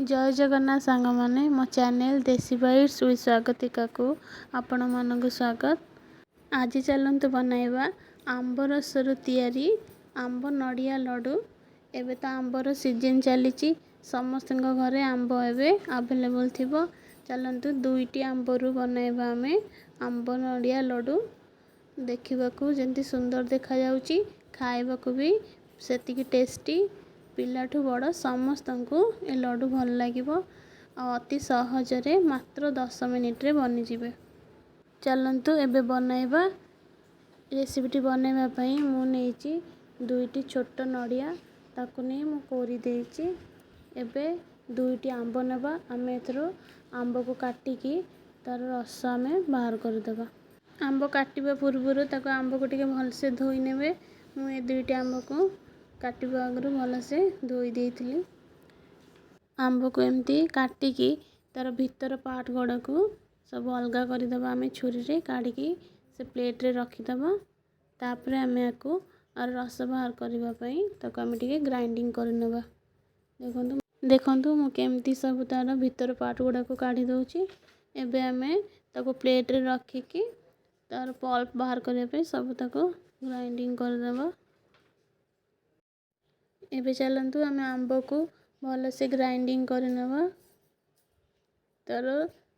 जय जगन्नाथ सांग माने मो चैनल देसी बाइट्स विथ स्वागतिका को आपण मानक स्वागत। आज चलते बनैबा आंब रसर तैयारी आंब नड़िया लड्डू। एबे तो आंबर सीजन चली समस्त घरे आंब एबे अवेलेबल थिबो। चलतु दुईटी आंबरू बनैबा आमे आंब नड़िया लड्डू। देखा जमी सुंदर देखा जाउची खाइबाकू भी सेतिकी टेस्टी। पिलाठू बड़ समस्त को ए लड्डू भल लगे अति सहजरे मात्र 10 मिनिट रे बनी जिवे। चलतु एबे बनैबा रेसिपीटी बनैबा पई मु नेची दुईटी छोट नड़िया ताकू नहीं मु कोरी देची। एबे दुईटी आंब नेबा आमे एथरो आंब को काटिकी तार रस आमे बाहर कर देबा। आंब काटिबा पूर्वरु ताको आंब को टिके भलसे धोई नेबे। मु ए दुईटी आंब को काटिबा आगरु भलसे धोई देइथिली। आंब को एमती काटिकी तार भीतर पार्ट गुड़ा को सब अलगा करदेबा। आमे छुरी रे काढ़ी से प्लेट रे रखीदेबा। तापर आमे आको और रस बाहर करबा पई ताको आमे टिके ग्राइंडिंग करनेबा। देखंतु मु केमती सब तार भीतर पार्ट गुड़ा को काढ़ी दउची। एबे आमे ताको प्लेट रे रखीकी तार पल्प बाहर करबा पई सब ताको ग्राइंडिंग करदेबा। एबे चलतु आमे आंब को भल से ग्राइंडिंग करनेबा। तार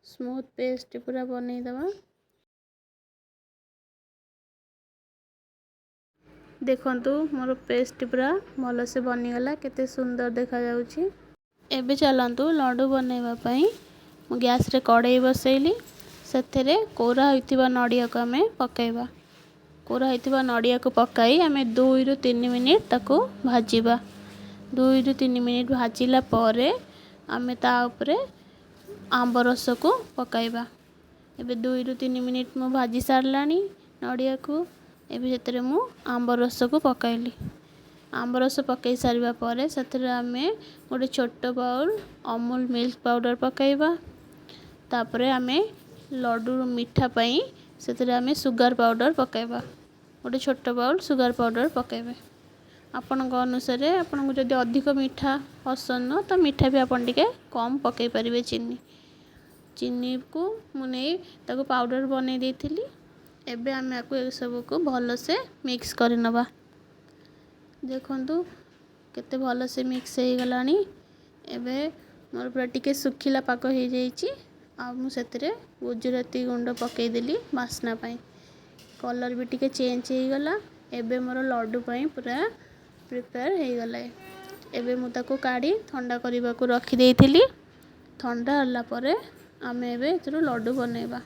स्मूथ पेस्ट पूरा बनै देबा। देखंतु मोर पेस्ट पूरा भल से बनी गला केते सुंदर देखा जाउची। एबे चलतु लड्डू बनैबा पई मु गैस रे कढ़ाई बसैली। सेथरे कोरा होइतिबा नड़िया को आमे पकाइबा। कोरा होइतिबा नड़िया को पकाई आमे 2 ରୁ 3 मिनिट ताको भाजीबा। 2 ରୁ 3 मिनिट भाजिला परे आमे ता ऊपरे आंब रस को पकाइबा। एबे 2 ରୁ 3 मिनिट मु भाजी सारलानी नड़िया को। एबे जेतरे मु आंब रस को पकाइली। आंब रस पकाई सारिबा परे सेतरे आमे गोटे छोट बाउल अमूल मिल्क पाउडर पकाइबा। तापरे आमे लड्डू मीठा पई सेतरे आमे सुगर पाउडर पकाइबा। गोटे छोट बाउल सुगर पाउडर पकाइबे। आपण को अनुसार आपण को जदी अधिक मीठा पसंद न तो मीठा भी आपण टिके कम पकाई परिबे। चीनी को मुने ताको पाउडर बनै देथिली। एबे आमे आको ए सब को भलो से मिक्स करनबा। देखंतु केते भलो से मिक्स हे गलानी। एबे मोर पूरा टिके सुखिला पाक हे जाईची। आ मु सेतरे गुजराती गुंड पकाई देली वासना पई। कलर भी टिके चेंज हे गला। एबे मोर लड्डू पई पूरा प्रिपेयर हे गला। एबे मु ताको काढ़ी ठंडा करबा को रखी देइथिली। ठंडा हल्ला परे आमे एबे एतरो लड्डू बनैबा।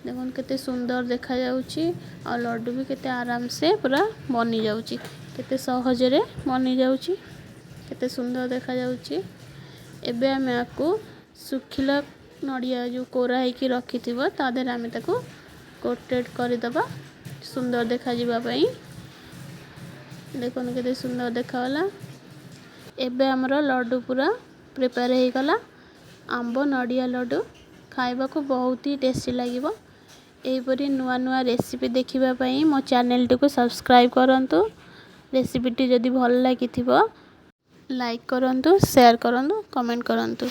देखन केते सुंदर देखा जाउची आ लड्डू भी केते आराम से पूरा बनी जाउची। केते सहज रे बनी जाउची। केते सुंदर देखा जाउची। एबे आमे आको सुखिला नड़िया जो कोरा है कि रखी थिबो ता देर आमे ताको कोटेड कर दबा सुंदर देखा जिबा पई। देखन केते सुंदर देखा वाला। एबे हमरो लड्डू पूरा प्रिपेयर हे गला। आंब नड़िया लड्डू खाइबा को बहुत ही टेस्टी लागिबो। एपरी नुआ नुआ रेसिपी देखिबा पई मो चैनल टी को सब्सक्राइब करंतु। रेसिपी टी जदी भल लागिथिबो लाइक करंतु, शेयर करंतु, कमेंट करंतु।